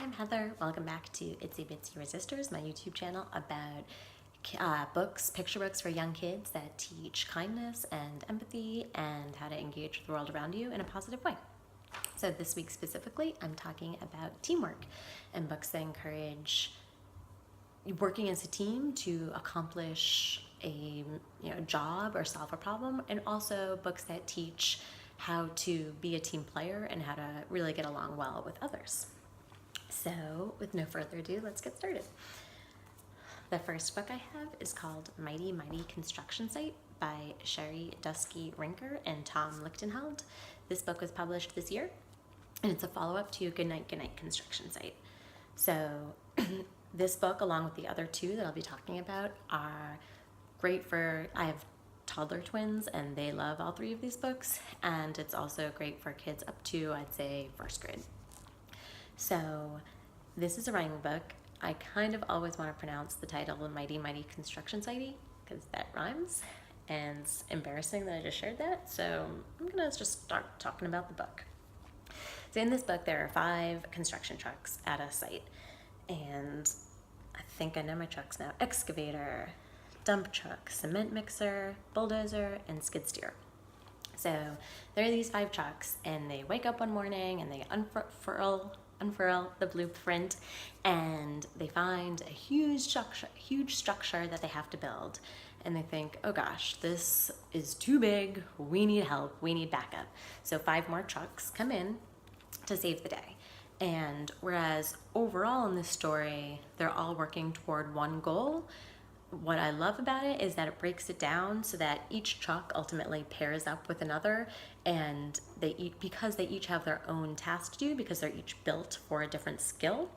I'm Heather. Welcome back to Itsy Bitsy Resistors, my YouTube channel about books, picture books for young kids that teach kindness and empathy and how to engage with the world around you in a positive way. So this week specifically, I'm talking about teamwork and books that encourage working as a team to accomplish a job or solve a problem, and also books that teach how to be a team player and how to really get along well with others. So with no further ado, let's get started. The first book I have is called Mighty Mighty Construction Site by Sherri, Duskey, Rinker, and Tom Lichtenheld. This book was published this year, and it's a follow-up to Good Night Construction Site. So this book, along with the other two that I'll be talking about, are great for, I have toddler twins and they love all three of these books, and it's also great for kids up to, I'd say, first grade. So this is a rhyming book. I kind of always want to pronounce the title Mighty Mighty Construction Site because that rhymes, and it's embarrassing that I just shared that, so I'm gonna just start talking about the book. So in this book there are 5 construction trucks at a site, and I think I know my trucks now: excavator, dump truck, cement mixer, bulldozer, and skid steer. So there are these 5 trucks, and they wake up one morning and they unfurl the blueprint, and they find a huge structure that they have to build, and they think, oh gosh, this is too big, we need help, we need backup. So 5 more trucks come in to save the day. And whereas overall in this story they're all working toward one goal, what I love about it is that it breaks it down so that each truck ultimately pairs up with another, and because they each have their own task to do, because they're each built for a different skill,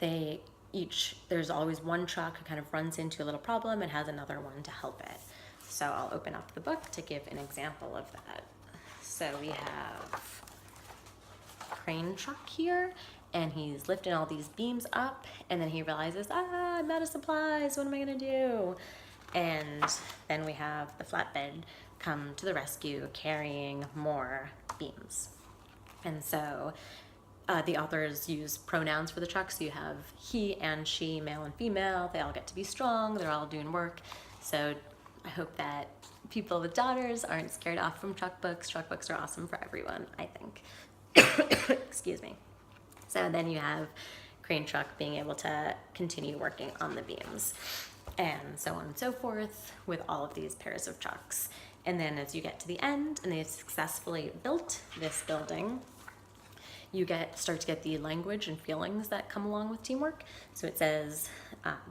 there's always one truck who kind of runs into a little problem and has another one to help it. So I'll open up the book to give an example of that. So we have crane truck here, and he's lifting all these beams up, and then he realizes, I'm out of supplies, what am I gonna do? And then we have the flatbed come to the rescue carrying more beams. And so the authors use pronouns for the trucks. So you have he and she, male and female, they all get to be strong, they're all doing work. So I hope that people with daughters aren't scared off from truck books. Truck books are awesome for everyone, I think. Excuse me. So then you have crane truck being able to continue working on the beams, and so on and so forth with all of these pairs of trucks. And then as you get to the end and they've successfully built this building, you start to get the language and feelings that come along with teamwork. So it says,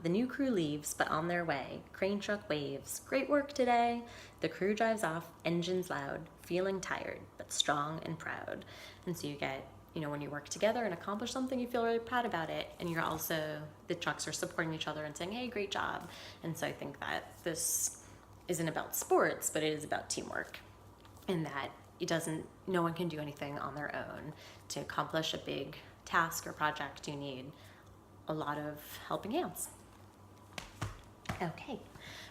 the new crew leaves, but on their way, crane truck waves, great work today. The crew drives off, engines loud, feeling tired, but strong and proud. And so you get, when you work together and accomplish something, you feel really proud about it. And you're also, the trucks are supporting each other and saying, hey, great job. And so I think that this isn't about sports, but it is about teamwork, and that no one can do anything on their own. To accomplish a big task or project, you need a lot of helping hands. Okay,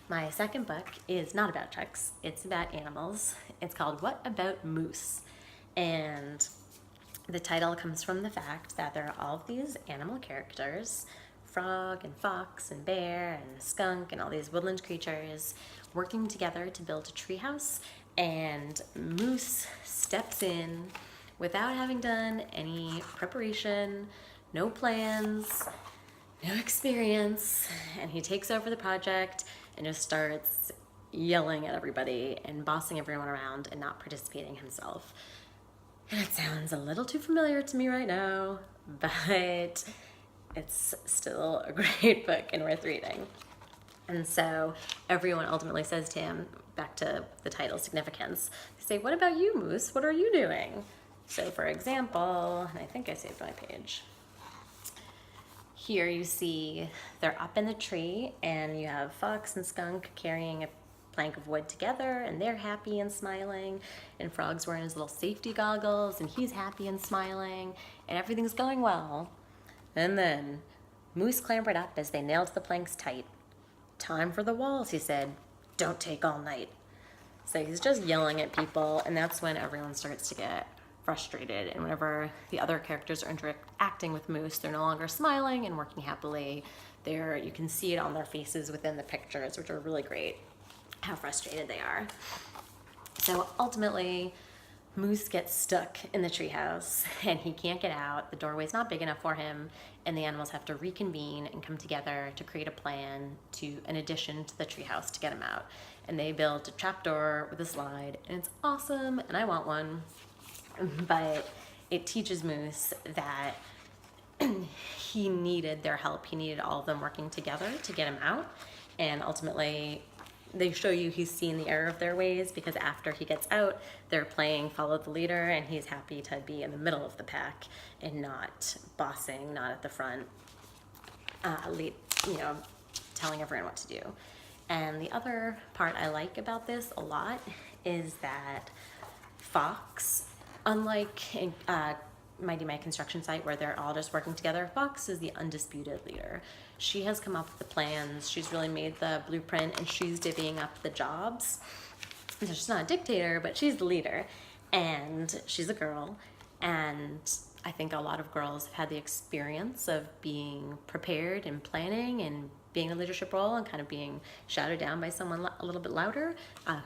my second book is not about trucks, it's about animals. It's called What About Moose? And the title comes from the fact that there are all of these animal characters, frog and fox and bear and skunk and all these woodland creatures working together to build a treehouse, and Moose steps in without having done any preparation, no plans, no experience, and he takes over the project and just starts yelling at everybody and bossing everyone around and not participating himself. And it sounds a little too familiar to me right now, but it's still a great book and worth reading. And so everyone ultimately says to him, back to the title significance, they say, what about you, Moose? What are you doing? So for example, and I think I saved my page. Here you see they're up in the tree, and you have fox and skunk carrying a plank of wood together, and they're happy and smiling, and Frog's wearing his little safety goggles and he's happy and smiling, and everything's going well. And then Moose clambered up as they nailed the planks tight. Time for the walls, he said. Don't take all night. So he's just yelling at people, and that's when everyone starts to get frustrated, and whenever the other characters are interacting with Moose, they're no longer smiling and working happily. You can see it on their faces within the pictures, which are really great, how frustrated they are. So ultimately, Moose gets stuck in the treehouse and he can't get out. The doorway's not big enough for him, and the animals have to reconvene and come together to create a plan to an addition to the treehouse to get him out. And they build a trapdoor with a slide, and it's awesome, and I want one. But it teaches Moose that he needed their help. He needed all of them working together to get him out. And ultimately, they show you he's seen the error of their ways, because after he gets out, they're playing follow the leader, and he's happy to be in the middle of the pack and not bossing, not at the front, telling everyone what to do. And the other part I like about this a lot is that Fox, unlike in Mighty My Construction Site, where they're all just working together, Fox is the undisputed leader. She has come up with the plans, she's really made the blueprint, and she's divvying up the jobs. So she's not a dictator, but she's the leader, and she's a girl, and I think a lot of girls have had the experience of being prepared and planning and being in a leadership role and kind of being shouted down by someone a little bit louder,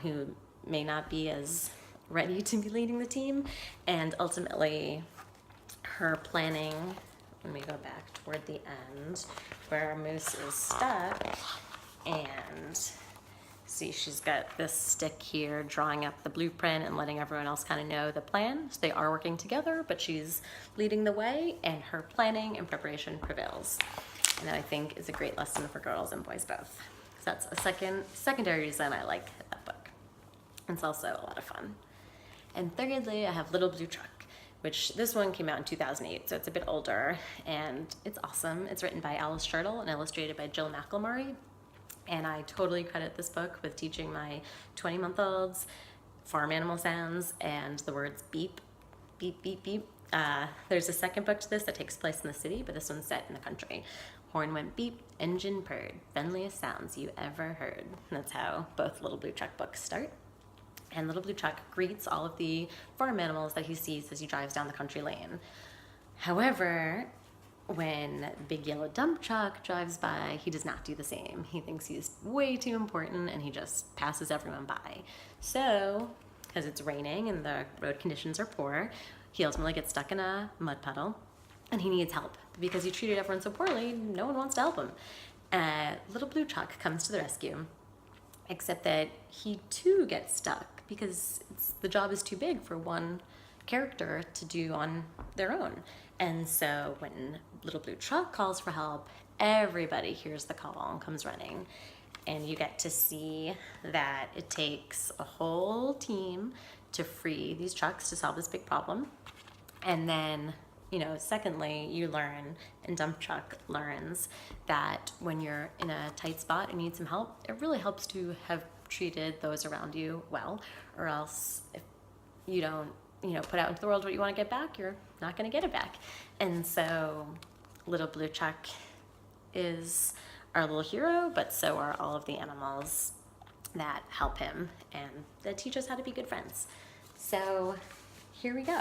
who may not be as ready to be leading the team. And ultimately, her planning, let me go back toward the end where Moose is stuck, and see, she's got this stick here drawing up the blueprint and letting everyone else kind of know the plan. So they are working together, but she's leading the way, and her planning and preparation prevails. And that, I think, is a great lesson for girls and boys both. So that's a secondary reason I like that book. It's also a lot of fun. And thirdly, I have Little Blue Truck, which this one came out in 2008, so it's a bit older, and it's awesome. It's written by Alice Schertle and illustrated by Jill McElmurry. And I totally credit this book with teaching my 20-month-olds farm animal sounds and the words beep, beep, beep, beep. There's a second book to this that takes place in the city, but this one's set in the country. Horn went beep, engine purred, friendliest sounds you ever heard. And that's how both Little Blue Truck books start. And Little Blue Truck greets all of the farm animals that he sees as he drives down the country lane. However, when Big Yellow Dump Truck drives by, he does not do the same. He thinks he's way too important, and he just passes everyone by. So, because it's raining and the road conditions are poor, he ultimately gets stuck in a mud puddle, and he needs help. Because he treated everyone so poorly, no one wants to help him. Little Blue Truck comes to the rescue, except that he too gets stuck because the job is too big for one character to do on their own. And so when Little Blue Truck calls for help, everybody hears the call and comes running. And you get to see that it takes a whole team to free these trucks to solve this big problem. And then, secondly, you learn, and Dump Truck learns, that when you're in a tight spot and need some help, it really helps to have treated those around you well, or else if you don't, put out into the world what you want to get back, you're not going to get it back. And so Little Blue Truck is our little hero, but so are all of the animals that help him and that teach us how to be good friends. So here we go.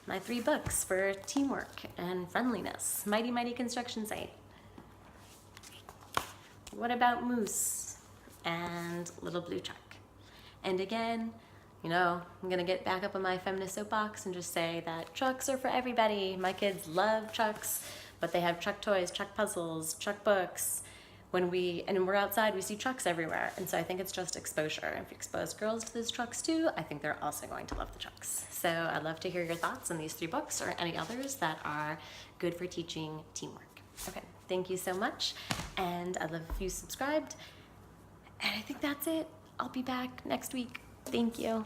My 3 books for teamwork and friendliness. Mighty Mighty Construction Site. What about Moose and Little Blue Truck? And again, I'm gonna get back up on my feminist soapbox and just say that trucks are for everybody. My kids love trucks, but they have truck toys, truck puzzles, truck books. When we're outside, we see trucks everywhere. And so I think it's just exposure. If you expose girls to those trucks too, I think they're also going to love the trucks. So I'd love to hear your thoughts on these 3 books or any others that are good for teaching teamwork. Okay, thank you so much. And I'd love if you subscribed. And I think that's it. I'll be back next week. Thank you.